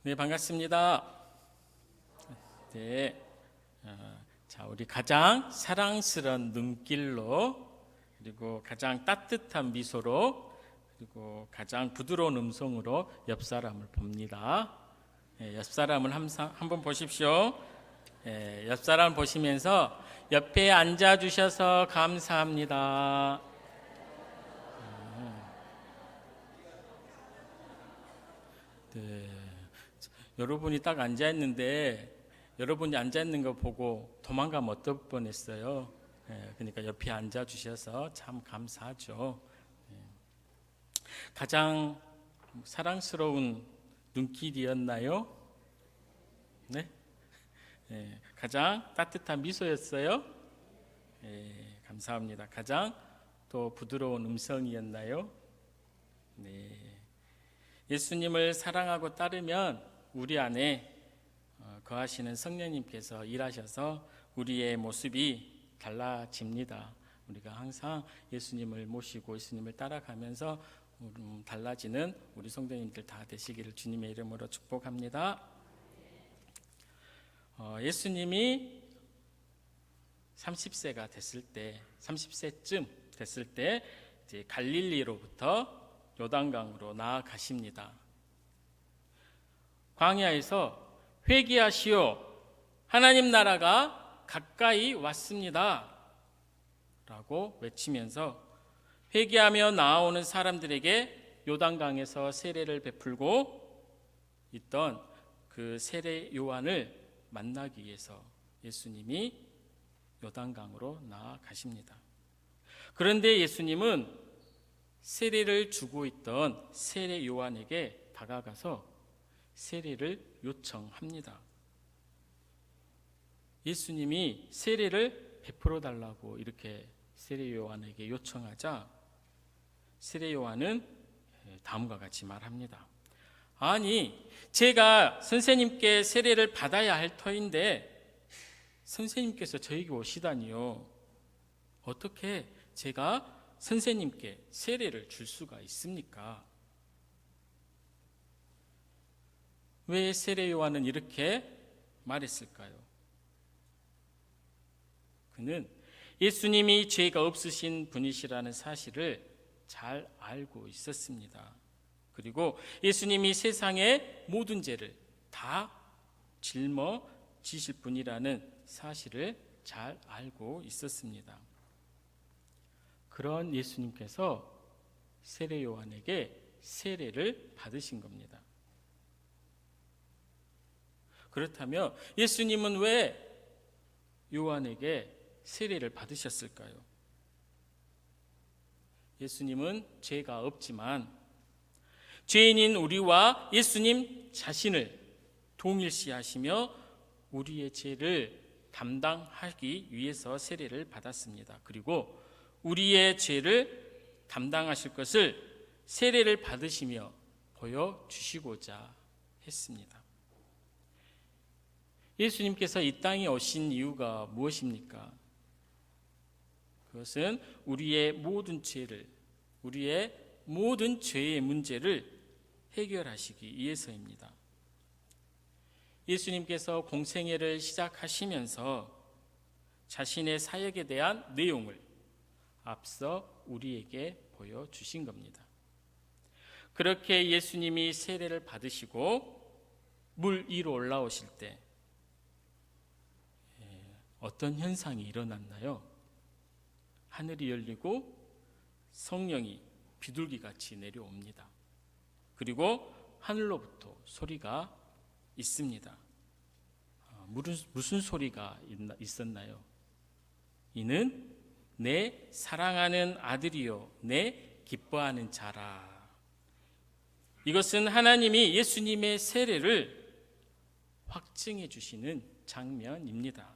네, 반갑습니다. 네, 자, 우리 가장 사랑스러운 눈길로, 그리고 가장 따뜻한 미소로, 그리고 가장 부드러운 음성으로 옆 사람을 봅니다. 네, 옆 사람을 한번 보십시오. 네, 옆 사람 보시면서 옆에 앉아 주셔서 감사합니다. 네. 여러분이 딱 앉아 있는데 여러분이 앉아 있는 거 보고 도망가면 어떨 뻔했어요. 그러니까 옆에 앉아 주셔서 참 감사하죠. 가장 사랑스러운 눈길이었나요? 네? 가장 따뜻한 미소였어요? 감사합니다. 가장 또 부드러운 음성이었나요? 네. 예수님을 사랑하고 따르면 우리 안에 거하시는 성령님께서 일하셔서 우리의 모습이 달라집니다. 우리가 항상 예수님을 모시고 예수님을 따라가면서 달라지는 우리 성도님들 다 되시기를 주님의 이름으로 축복합니다. 예수님이 30세가 됐을 때, 30세쯤 됐을 때 이제 갈릴리로부터 요단강으로 나아가십니다. 광야에서 회개하시오, 하나님 나라가 가까이 왔습니다 라고 외치면서 회개하며 나아오는 사람들에게 요단강에서 세례를 베풀고 있던 그 세례 요한을 만나기 위해서 예수님이 요단강으로 나아가십니다. 그런데 예수님은 세례를 주고 있던 세례 요한에게 다가가서 세례를 요청합니다. 예수님이 세례를 베풀어 달라고 이렇게 세례 요한에게 요청하자 세례 요한은 다음과 같이 말합니다. 아니, 제가 선생님께 세례를 받아야 할 터인데 선생님께서 저에게 오시다니요. 어떻게 제가 선생님께 세례를 줄 수가 있습니까? 왜 세례 요한은 이렇게 말했을까요? 그는 예수님이 죄가 없으신 분이시라는 사실을 잘 알고 있었습니다. 그리고 예수님이 세상의 모든 죄를 다 짊어지실 분이라는 사실을 잘 알고 있었습니다. 그런 예수님께서 세례 요한에게 세례를 받으신 겁니다. 그렇다면 예수님은 왜 요한에게 세례를 받으셨을까요? 예수님은 죄가 없지만 죄인인 우리와 예수님 자신을 동일시하시며 우리의 죄를 담당하기 위해서 세례를 받았습니다. 그리고 우리의 죄를 담당하실 것을 세례를 받으시며 보여주시고자 했습니다. 예수님께서 이 땅에 오신 이유가 무엇입니까? 그것은 우리의 모든 죄를, 우리의 모든 죄의 문제를 해결하시기 위해서입니다. 예수님께서 공생애를 시작하시면서 자신의 사역에 대한 내용을 앞서 우리에게 보여주신 겁니다. 그렇게 예수님이 세례를 받으시고 물 위로 올라오실 때 어떤 현상이 일어났나요? 하늘이 열리고 성령이 비둘기같이 내려옵니다. 그리고 하늘로부터 소리가 있습니다. 무슨 소리가 있었나요? 이는 내 사랑하는 아들이요 내 기뻐하는 자라. 이것은 하나님이 예수님의 세례를 확증해 주시는 장면입니다.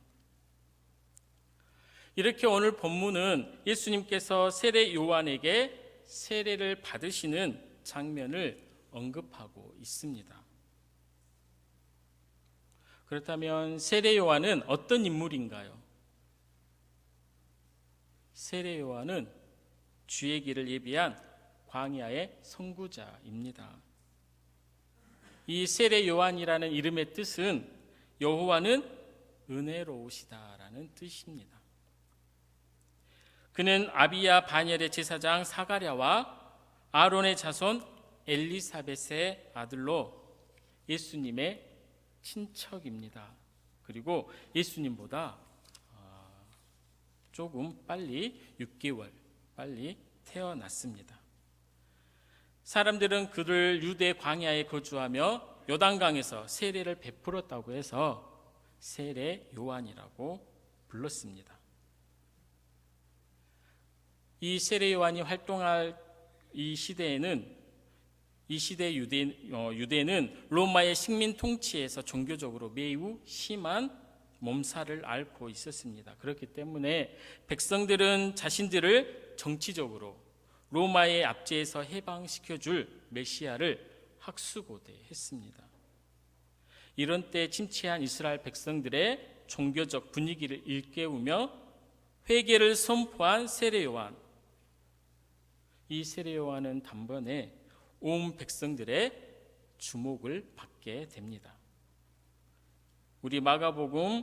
이렇게 오늘 본문은 예수님께서 세례 요한에게 세례를 받으시는 장면을 언급하고 있습니다. 그렇다면 세례 요한은 어떤 인물인가요? 세례 요한은 주의 길을 예비한 광야의 선구자입니다. 이 세례 요한이라는 이름의 뜻은 여호와는 은혜로우시다라는 뜻입니다. 그는 아비야 반열의 제사장 사가랴와 아론의 자손 엘리사벳의 아들로 예수님의 친척입니다. 그리고 예수님보다 조금 빨리 6개월 빨리 태어났습니다. 사람들은 그를 유대 광야에 거주하며 요단강에서 세례를 베풀었다고 해서 세례 요한이라고 불렀습니다. 이 세례 요한이 활동할 이 시대에는 유대는 로마의 식민 통치에서 종교적으로 매우 심한 몸살을 앓고 있었습니다. 그렇기 때문에 백성들은 자신들을 정치적으로 로마의 압제에서 해방시켜줄 메시아를 학수고대했습니다. 이런 때 침체한 이스라엘 백성들의 종교적 분위기를 일깨우며 회개를 선포한 세례 요한. 이 세례 요한은 단번에 온 백성들의 주목을 받게 됩니다. 우리 마가복음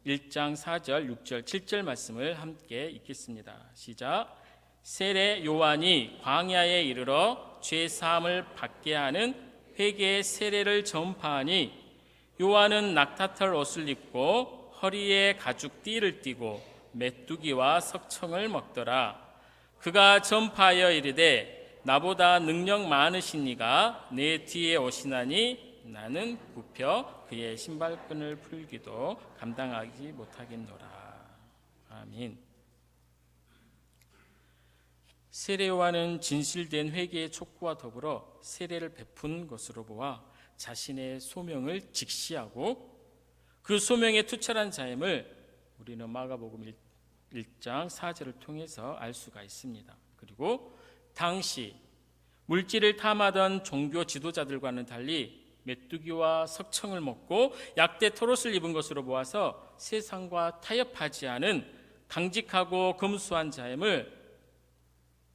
1장 4절, 6절, 7절 말씀을 함께 읽겠습니다. 시작. 세례 요한이 광야에 이르러 죄 사함을 받게 하는 회개의 세례를 전파하니 요한은 낙타털 옷을 입고 허리에 가죽 띠를 띠고 메뚜기와 석청을 먹더라. 그가 전파하여 이르되 나보다 능력 많으신 이가 내 뒤에 오시나니 나는 굽혀 그의 신발끈을 풀기도 감당하지 못하겠노라. 아멘. 세례 요한은 진실된 회개의 촉구와 더불어 세례를 베푼 것으로 보아 자신의 소명을 직시하고 그 소명에 투철한 자임을 우리는 마가복음 1장 4절을 통해서 알 수가 있습니다. 그리고 당시 물질을 탐하던 종교 지도자들과는 달리 메뚜기와 석청을 먹고 약대 털옷을 입은 것으로 보아서 세상과 타협하지 않은 강직하고 검소한 자임을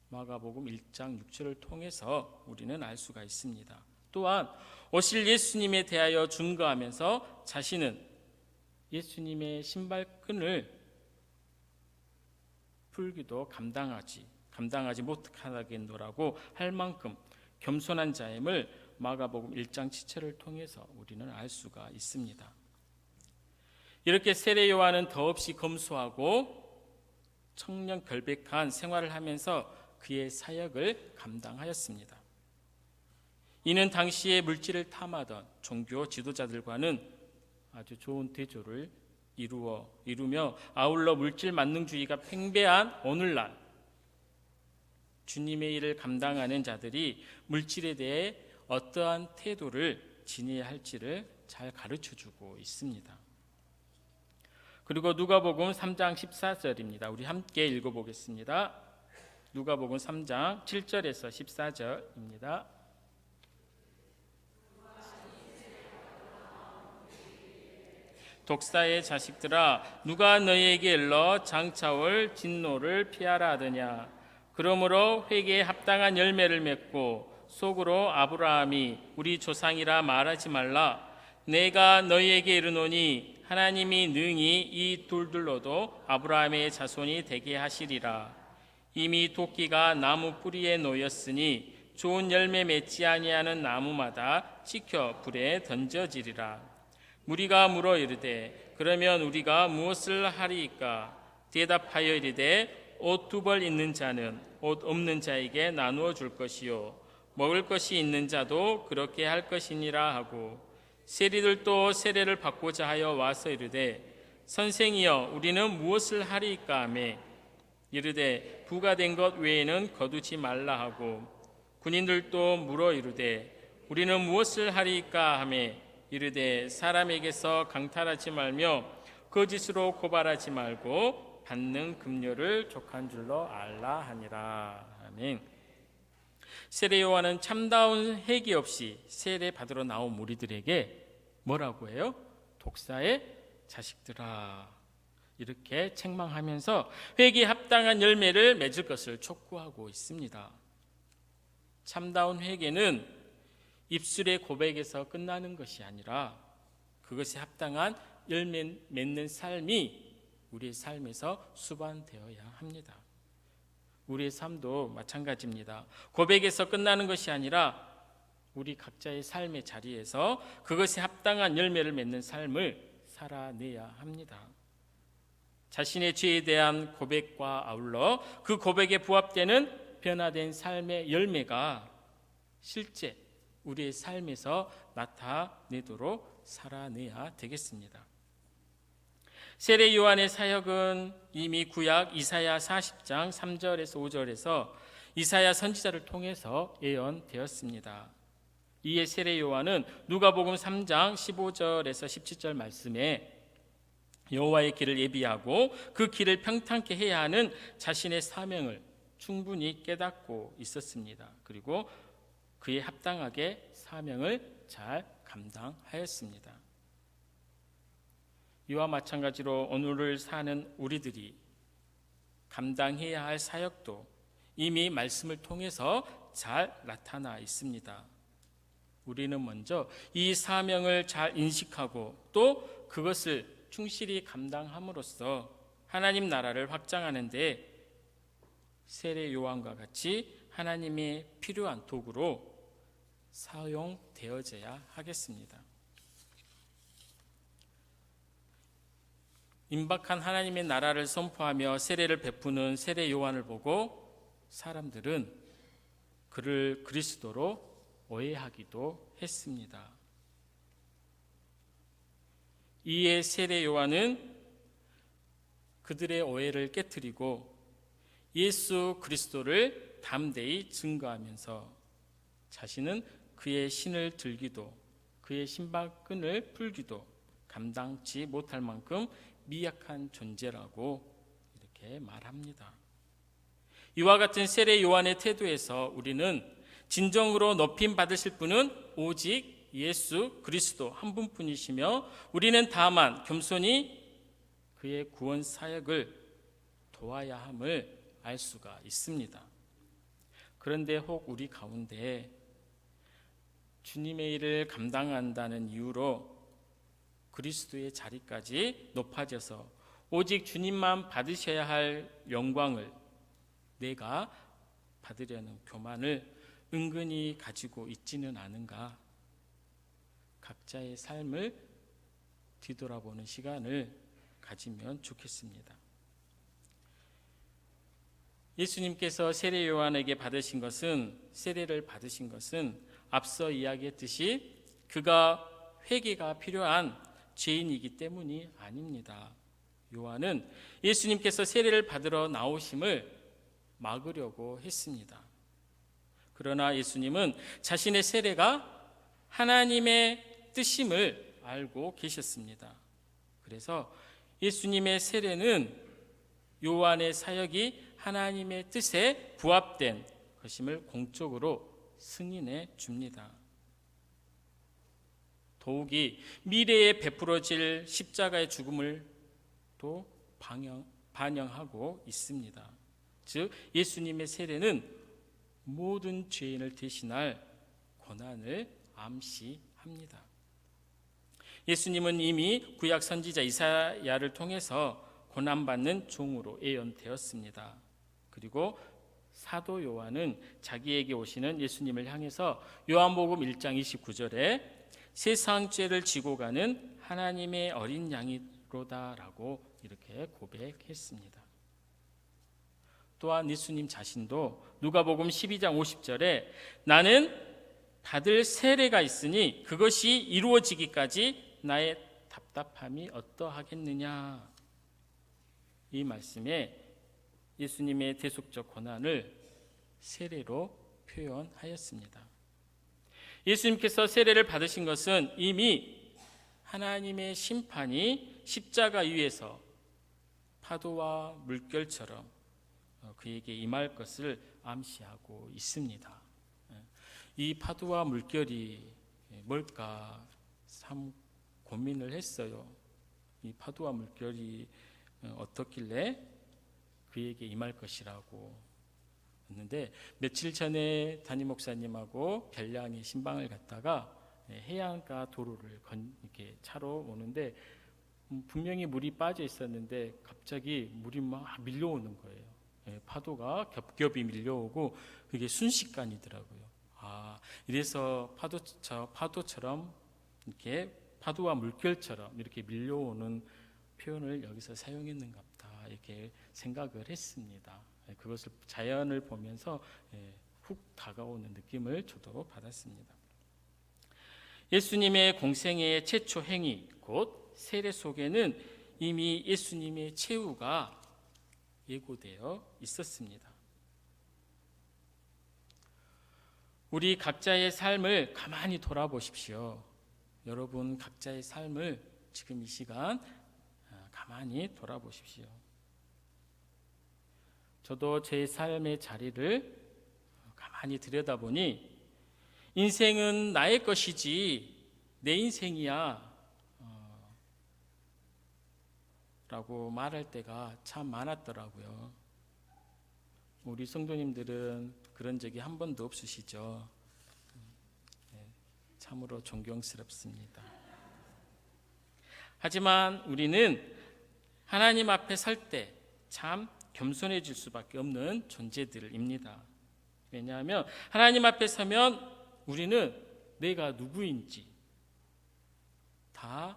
마가복음 1장 6절을 통해서 우리는 알 수가 있습니다. 또한 오실 예수님에 대하여 증거하면서 자신은 예수님의 신발끈을 풀기도 감당하지 못하겠노라고 할 만큼 겸손한 자임을 마가복음 1장 7절을 통해서 우리는 알 수가 있습니다. 이렇게 세례 요한은 더없이 검소하고 청렴 결백한 생활을 하면서 그의 사역을 감당하였습니다. 이는 당시에 물질을 탐하던 종교 지도자들과는 아주 좋은 대조를 이루며 아울러 물질 만능주의가 팽배한 오늘날 주님의 일을 감당하는 자들이 물질에 대해 어떠한 태도를 지녀야 할지를 잘 가르쳐주고 있습니다. 그리고 누가복음 3장 14절입니다. 우리 함께 읽어보겠습니다. 누가복음 3장 7절에서 14절입니다. 독사의 자식들아, 누가 너희에게 일러 장차올 진노를 피하라 하더냐. 그러므로 회개에 합당한 열매를 맺고 속으로 아브라함이 우리 조상이라 말하지 말라. 내가 너희에게 이르노니 하나님이 능히 이 돌들로도 아브라함의 자손이 되게 하시리라. 이미 도끼가 나무 뿌리에 놓였으니 좋은 열매 맺지 아니하는 나무마다 찍혀 불에 던져지리라. 무리가 물어 이르되 그러면 우리가 무엇을 하리이까? 대답하여 이르되 옷 2벌 있는 자는 옷 없는 자에게 나누어 줄 것이요 먹을 것이 있는 자도 그렇게 할 것이니라 하고 세리들도 세례를 받고자 하여 와서 이르되 선생이여 우리는 무엇을 하리이까 하매 이르되 부가된 것 외에는 거두지 말라 하고 군인들도 물어 이르되 우리는 무엇을 하리이까 하매 이르되 사람에게서 강탈하지 말며 거짓으로 고발하지 말고 받는 급료를 족한 줄로 알라 하니라. 아멘. 세례 요한은 참다운 회개 없이 세례 받으러 나온 무리들에게 뭐라고 해요? 독사의 자식들아, 이렇게 책망하면서 회개에 합당한 열매를 맺을 것을 촉구하고 있습니다. 참다운 회개는 입술의 고백에서 끝나는 것이 아니라 그것에 합당한 열매 맺는 삶이 우리의 삶에서 수반되어야 합니다. 우리의 삶도 마찬가지입니다. 고백에서 끝나는 것이 아니라 우리 각자의 삶의 자리에서 그것에 합당한 열매를 맺는 삶을 살아내야 합니다. 자신의 죄에 대한 고백과 아울러 그 고백에 부합되는 변화된 삶의 열매가 실제 우리의 삶에서 나타내도록 살아내야 되겠습니다. 세례 요한의 사역은 이미 구약 이사야 40장 3절에서 5절에서 이사야 선지자를 통해서 예언되었습니다. 이에 세례 요한은 누가복음 3장 15절에서 17절 말씀에 여호와의 길을 예비하고 그 길을 평탄케 해야 하는 자신의 사명을 충분히 깨닫고 있었습니다. 그리고 그에 합당하게 사명을 잘 감당하였습니다. 이와 마찬가지로 오늘을 사는 우리들이 감당해야 할 사역도 이미 말씀을 통해서 잘 나타나 있습니다. 우리는 먼저 이 사명을 잘 인식하고 또 그것을 충실히 감당함으로써 하나님 나라를 확장하는 데 세례 요한과 같이 하나님의 필요한 도구로 사용되어져야 하겠습니다. 임박한 하나님의 나라를 선포하며 세례를 베푸는 세례 요한을 보고 사람들은 그를 그리스도로 오해하기도 했습니다. 이에 세례 요한은 그들의 오해를 깨트리고 예수 그리스도를 담대히 증거하면서 자신은 그의 신을 들기도 그의 신발끈을 풀기도 감당치 못할 만큼 미약한 존재라고 이렇게 말합니다. 이와 같은 세례 요한의 태도에서 우리는 진정으로 높임 받으실 분은 오직 예수 그리스도 한 분뿐이시며 우리는 다만 겸손히 그의 구원 사역을 도와야 함을 알 수가 있습니다. 그런데 혹 우리 가운데 주님의 일을 감당한다는 이유로 그리스도의 자리까지 높아져서 오직 주님만 받으셔야 할 영광을 내가 받으려는 교만을 은근히 가지고 있지는 않은가? 각자의 삶을 뒤돌아보는 시간을 가지면 좋겠습니다. 예수님께서 세례 요한에게 세례를 받으신 것은 앞서 이야기했듯이 그가 회개가 필요한 죄인이기 때문이 아닙니다. 요한은 예수님께서 세례를 받으러 나오심을 막으려고 했습니다. 그러나 예수님은 자신의 세례가 하나님의 뜻임을 알고 계셨습니다. 그래서 예수님의 세례는 요한의 사역이 하나님의 뜻에 부합된 것임을 공적으로 승인해 줍니다. 더욱이 미래에 베풀어질 십자가의 죽음을 또 반영하고 있습니다. 즉 예수님의 세례는 모든 죄인을 대신할 고난을 암시합니다. 예수님은 이미 구약 선지자 이사야를 통해서 고난받는 종으로 예언되었습니다. 그리고 사도 요한은 자기에게 오시는 예수님을 향해서 요한복음 1장 29절에 세상 죄를 지고 가는 하나님의 어린 양이로다라고 이렇게 고백했습니다. 또한 예수님 자신도 누가복음 12장 50절에 나는 받을 세례가 있으니 그것이 이루어지기까지 나의 답답함이 어떠하겠느냐. 이 말씀에 예수님의 대속적 고난을 세례로 표현하였습니다. 예수님께서 세례를 받으신 것은 이미 하나님의 심판이 십자가 위에서 파도와 물결처럼 그에게 임할 것을 암시하고 있습니다. 이 파도와 물결이 뭘까 참 고민을 했어요. 이 파도와 물결이 어떻길래 그에게 임할 것이라고. 였는데 며칠 전에 담임 목사님하고 별량의 신방을 갔다가 해안가 도로를 이렇게 차로 오는데 분명히 물이 빠져 있었는데 갑자기 물이 막 밀려오는 거예요. 파도가 겹겹이 밀려오고 그게 순식간이더라고요. 이래서 파도처럼 이렇게 파도와 물결처럼 이렇게 밀려오는 표현을 여기서 사용했는갑다 이렇게 생각을 했습니다. 그것을 자연을 보면서 훅 다가오는 느낌을 저도 받았습니다. 예수님의 공생애의 최초 행위 곧 세례 속에는 이미 예수님의 최후가 예고되어 있었습니다. 우리 각자의 삶을 가만히 돌아보십시오. 여러분 각자의 삶을 지금 이 시간 가만히 돌아보십시오. 저도 제 삶의 자리를 가만히 들여다보니 인생은 나의 것이지 내 인생이야 라고 말할 때가 참 많았더라고요. 우리 성도님들은 그런 적이 한 번도 없으시죠? 참으로 존경스럽습니다. 하지만 우리는 하나님 앞에 설 때 참 겸손해질 수밖에 없는 존재들입니다. 왜냐하면 하나님 앞에 서면 우리는 내가 누구인지 다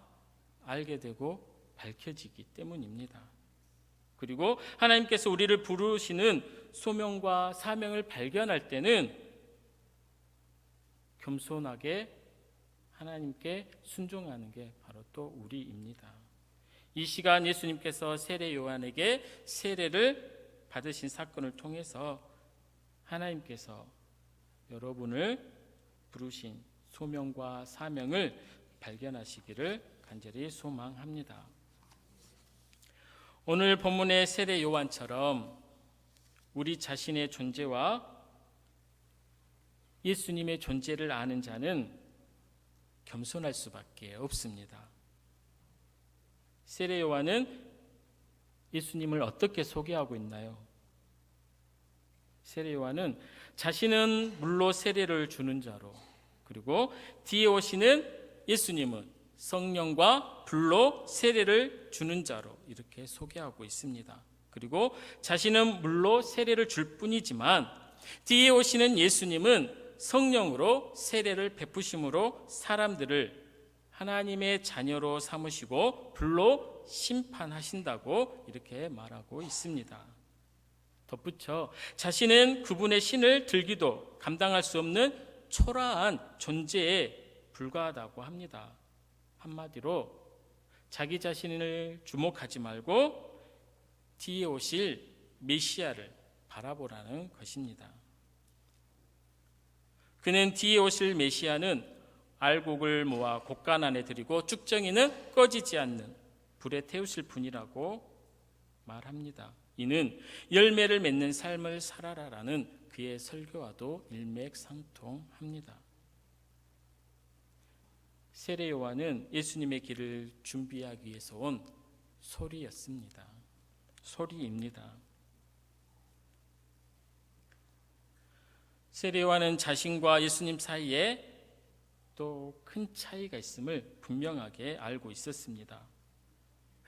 알게 되고 밝혀지기 때문입니다. 그리고 하나님께서 우리를 부르시는 소명과 사명을 발견할 때는 겸손하게 하나님께 순종하는 게 바로 또 우리입니다. 이 시간 예수님께서 세례 요한에게 세례를 받으신 사건을 통해서 하나님께서 여러분을 부르신 소명과 사명을 발견하시기를 간절히 소망합니다. 오늘 본문의 세례 요한처럼 우리 자신의 존재와 예수님의 존재를 아는 자는 겸손할 수밖에 없습니다. 세례 요한은 예수님을 어떻게 소개하고 있나요? 세례 요한은 자신은 물로 세례를 주는 자로, 그리고 뒤에 오시는 예수님은 성령과 불로 세례를 주는 자로 이렇게 소개하고 있습니다. 그리고 자신은 물로 세례를 줄 뿐이지만 뒤에 오시는 예수님은 성령으로 세례를 베푸심으로 사람들을 하나님의 자녀로 삼으시고 불로 심판하신다고 이렇게 말하고 있습니다. 덧붙여 자신은 그분의 신을 들기도 감당할 수 없는 초라한 존재에 불과하다고 합니다. 한마디로 자기 자신을 주목하지 말고 뒤에 오실 메시아를 바라보라는 것입니다. 그는 뒤에 오실 메시아는 알곡을 모아 곡간 안에 들이고 쭉정이는 꺼지지 않는 불에 태우실 분이라고 말합니다. 이는 열매를 맺는 삶을 살아라라는 그의 설교와도 일맥상통합니다. 세례 요한은 예수님의 길을 준비하기 위해서 온 소리였습니다. 소리입니다. 세례 요한은 자신과 예수님 사이에 또 큰 차이가 있음을 분명하게 알고 있었습니다.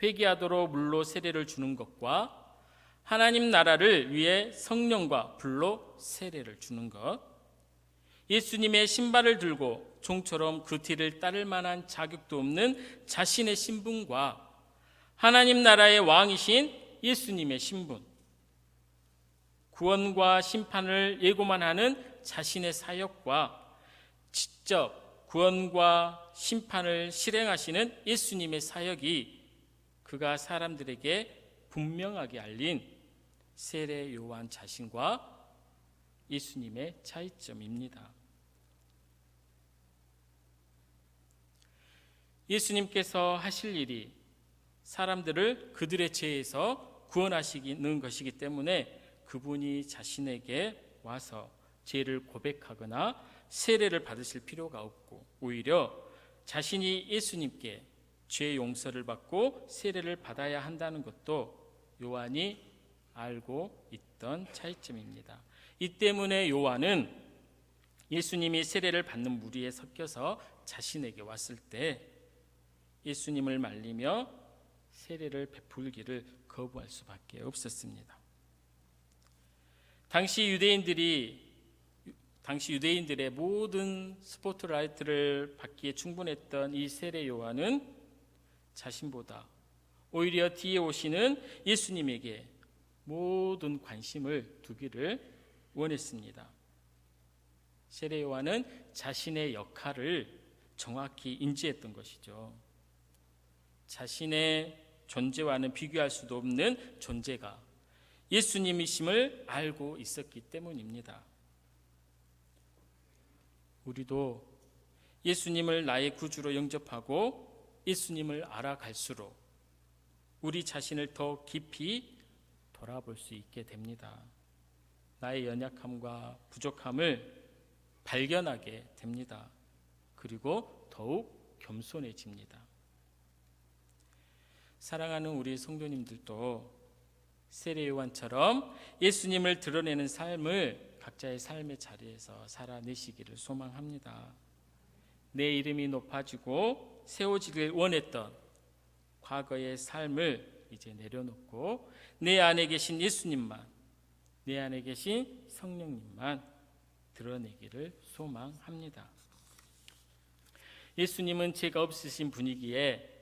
회개하도록 물로 세례를 주는 것과 하나님 나라를 위해 성령과 불로 세례를 주는 것, 예수님의 신발을 들고 종처럼 그 뒤를 따를 만한 자격도 없는 자신의 신분과 하나님 나라의 왕이신 예수님의 신분, 구원과 심판을 예고만 하는 자신의 사역과 직접 구원과 심판을 실행하시는 예수님의 사역이 그가 사람들에게 분명하게 알린 세례 요한 자신과 예수님의 차이점입니다. 예수님께서 하실 일이 사람들을 그들의 죄에서 구원하시는 것이기 때문에 그분이 자신에게 와서 죄를 고백하거나 세례를 받으실 필요가 없고 오히려 자신이 예수님께 죄 용서를 받고 세례를 받아야 한다는 것도 요한이 알고 있던 차이점입니다. 이 때문에 요한은 예수님이 세례를 받는 무리에 섞여서 자신에게 왔을 때 예수님을 말리며 세례를 베풀기를 거부할 수밖에 없었습니다. 당시 유대인들의 모든 스포트라이트를 받기에 충분했던 이 세례 요한은 자신보다 오히려 뒤에 오시는 예수님에게 모든 관심을 두기를 원했습니다. 세례 요한은 자신의 역할을 정확히 인지했던 것이죠. 자신의 존재와는 비교할 수도 없는 존재가 예수님이심을 알고 있었기 때문입니다. 우리도 예수님을 나의 구주로 영접하고 예수님을 알아갈수록 우리 자신을 더 깊이 돌아볼 수 있게 됩니다. 나의 연약함과 부족함을 발견하게 됩니다. 그리고 더욱 겸손해집니다. 사랑하는 우리 성도님들도 세례 요한처럼 예수님을 드러내는 삶을 각자의 삶의 자리에서 살아내시기를 소망합니다. 내 이름이 높아지고 세워지길 원했던 과거의 삶을 이제 내려놓고 내 안에 계신 예수님만, 내 안에 계신 성령님만 드러내기를 소망합니다. 예수님은 죄가 없으신 분이기에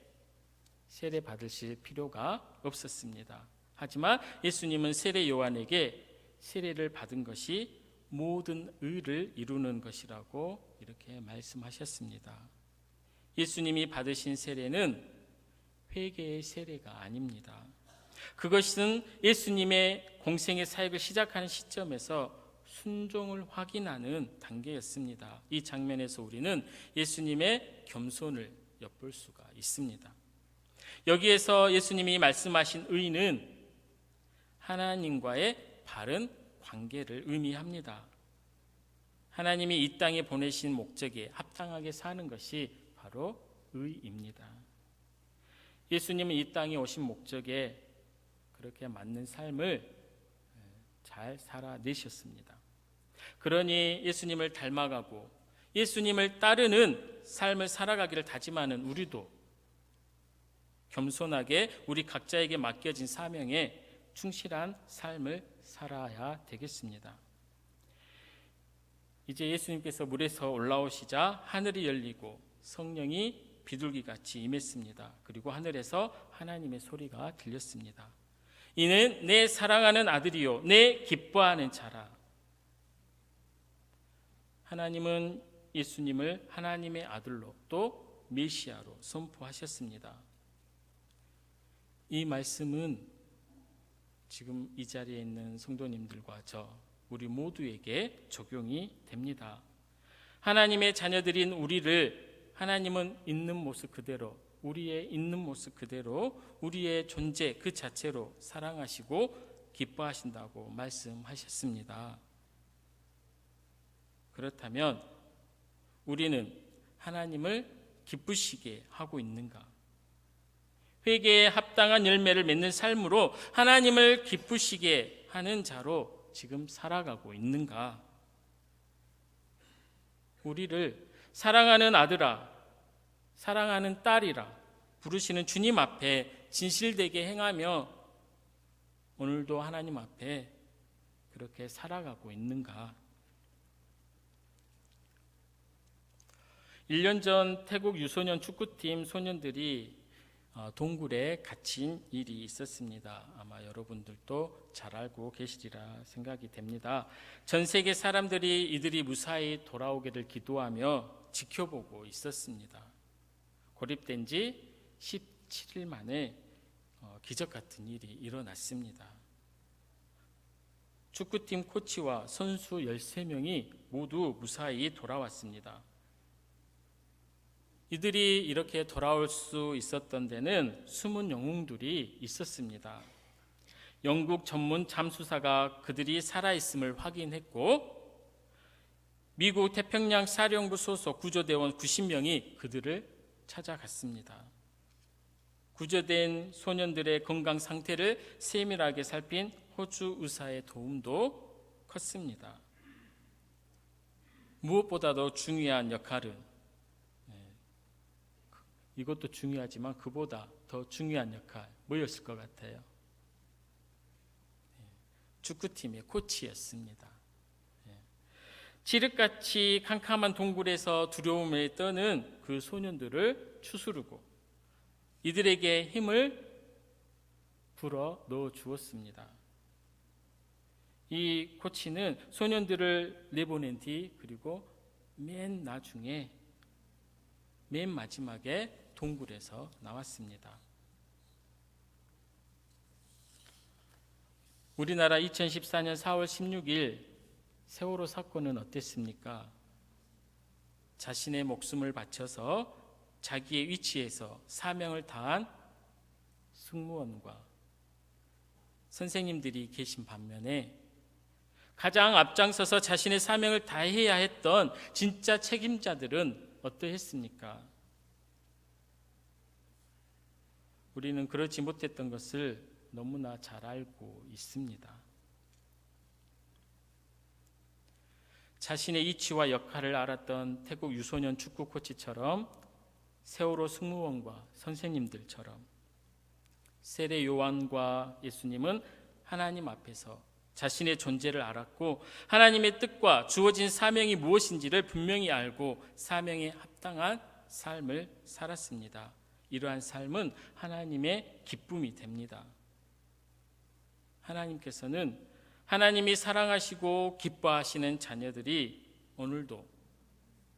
세례 받으실 필요가 없었습니다. 하지만 예수님은 세례 요한에게 세례를 받은 것이 모든 의를 이루는 것이라고 이렇게 말씀하셨습니다. 예수님이 받으신 세례는 회개의 세례가 아닙니다. 그것은 예수님의 공생의 사역을 시작하는 시점에서 순종을 확인하는 단계였습니다. 이 장면에서 우리는 예수님의 겸손을 엿볼 수가 있습니다. 여기에서 예수님이 말씀하신 의는 하나님과의 바른 관계를 의미합니다. 하나님이 이 땅에 보내신 목적에 합당하게 사는 것이 바로 의입니다. 예수님은 이 땅에 오신 목적에 그렇게 맞는 삶을 잘 살아내셨습니다. 그러니 예수님을 닮아가고 예수님을 따르는 삶을 살아가기를 다짐하는 우리도 겸손하게 우리 각자에게 맡겨진 사명에 충실한 삶을 살아야 되겠습니다. 이제 예수님께서 물에서 올라오시자 하늘이 열리고 성령이 비둘기같이 임했습니다. 그리고 하늘에서 하나님의 소리가 들렸습니다. 이는 내 사랑하는 아들이요 내 기뻐하는 자라. 하나님은 예수님을 하나님의 아들로 또 메시아로 선포하셨습니다. 이 말씀은 지금 이 자리에 있는 성도님들과 우리 모두에게 적용이 됩니다. 하나님의 자녀들인 우리를 하나님은 있는 모습 그대로, 우리의 있는 모습 그대로 우리의 존재 그 자체로 사랑하시고 기뻐하신다고 말씀하셨습니다. 그렇다면 우리는 하나님을 기쁘시게 하고 있는가? 회개에 합당한 열매를 맺는 삶으로 하나님을 기쁘시게 하는 자로 지금 살아가고 있는가? 우리를 사랑하는 아들아, 사랑하는 딸이라 부르시는 주님 앞에 진실되게 행하며 오늘도 하나님 앞에 그렇게 살아가고 있는가? 1년 전 태국 유소년 축구팀 소년들이 동굴에 갇힌 일이 있었습니다. 아마 여러분들도 잘 알고 계시리라 생각이 됩니다. 전 세계 사람들이 이들이 무사히 돌아오기를 기도하며 지켜보고 있었습니다. 고립된 지 17일 만에 기적 같은 일이 일어났습니다. 축구팀 코치와 선수 13명이 모두 무사히 돌아왔습니다. 이들이 이렇게 돌아올 수 있었던 데는 숨은 영웅들이 있었습니다. 영국 전문 잠수사가 그들이 살아있음을 확인했고 미국 태평양 사령부 소속 구조대원 90명이 그들을 찾아갔습니다. 구조된 소년들의 건강 상태를 세밀하게 살핀 호주 의사의 도움도 컸습니다. 무엇보다도 중요한 역할은, 이것도 중요하지만 그보다 더 중요한 역할 뭐였을 것 같아요? 축구팀의 코치였습니다. 칠흑같이 캄캄한 동굴에서 두려움에 떠는 그 소년들을 추스르고 이들에게 힘을 불어 넣어 주었습니다. 이 코치는 소년들을 내보낸 뒤 그리고 맨 나중에 맨 마지막에 동굴에서 나왔습니다. 우리나라 2014년 4월 16일 세월호 사건은 어땠습니까? 자신의 목숨을 바쳐서 자기의 위치에서 사명을 다한 승무원과 선생님들이 계신 반면에 가장 앞장서서 자신의 사명을 다해야 했던 진짜 책임자들은 어떠했습니까? 우리는 그렇지 못했던 것을 너무나 잘 알고 있습니다. 자신의 이치와 역할을 알았던 태국 유소년 축구 코치처럼 세월호 승무원과 선생님들처럼 세례 요한과 예수님은 하나님 앞에서 자신의 존재를 알았고 하나님의 뜻과 주어진 사명이 무엇인지를 분명히 알고 사명에 합당한 삶을 살았습니다. 이러한 삶은 하나님의 기쁨이 됩니다. 하나님께서는 하나님이 사랑하시고 기뻐하시는 자녀들이 오늘도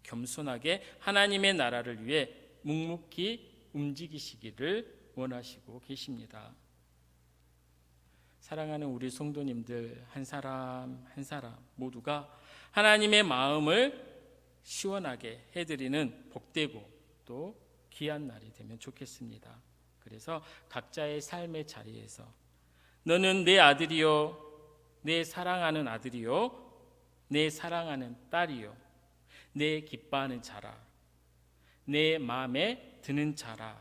겸손하게 하나님의 나라를 위해 묵묵히 움직이시기를 원하시고 계십니다. 사랑하는 우리 성도님들 한 사람 한 사람 모두가 하나님의 마음을 시원하게 해드리는 복되고 또 귀한 날이 되면 좋겠습니다. 그래서 각자의 삶의 자리에서 너는 내 아들이요 내 사랑하는 아들이요 내 사랑하는 딸이요 내 기뻐하는 자라 내 마음에 드는 자라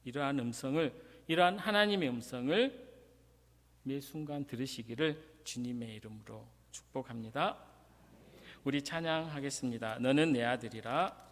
이러한 음성을 이러한 하나님의 음성을 매 순간 들으시기를 주님의 이름으로 축복합니다. 우리 찬양하겠습니다. 너는 내 아들이라.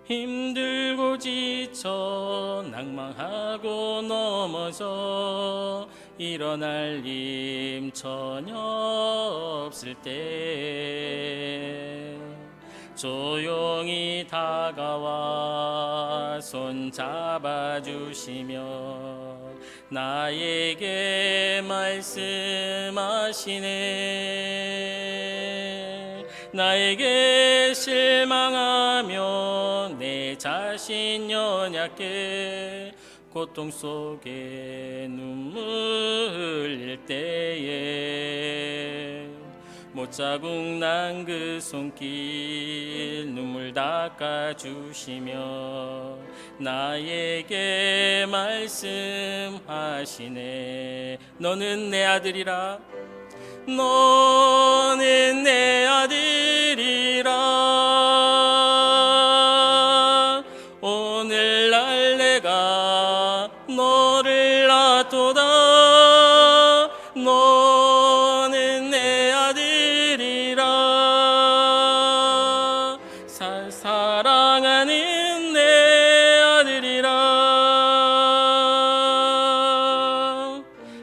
힘들고 지쳐 낭망하고 넘어져 일어날 힘 전혀 없을 때 조용히 다가와 손 잡아주시며 나에게 말씀하시네. 나에게 실망하며 내 자신 연약해 고통 속에 눈물 흘릴 때에 못자국 난 그 손길 눈물 닦아주시며 나에게 말씀하시네. 너는 내 아들이라. 너는 내 아들이라. 오늘날 내가 너를 낳도다. 너는 내 아들이라. 사랑하는 내 아들이라.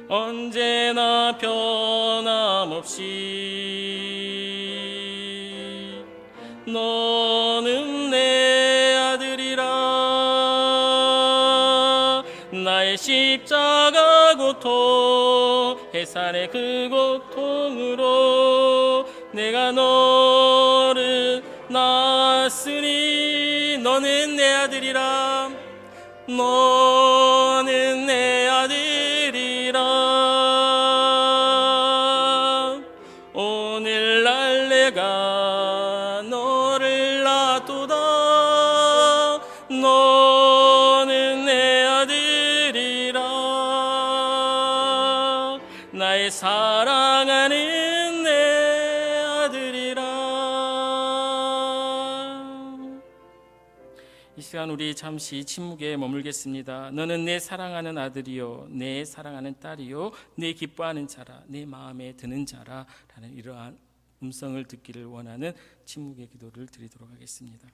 언제나 변함없이 너는 내 아들이라. 나의 십자가 고통 해산의 그 고통으로 내가 너를 낳았으니 너는 내 아들이라. 너는 내 아들이라. 오늘날 내가 너를 낳도다. 너는 내 아들이라. 이 시간 우리 잠시 침묵에 머물겠습니다. 너는 내 사랑하는 아들이요, 내 사랑하는 딸이요, 내 기뻐하는 자라, 내 마음에 드는 자라 라는 이러한 음성을 듣기를 원하는 침묵의 기도를 드리도록 하겠습니다.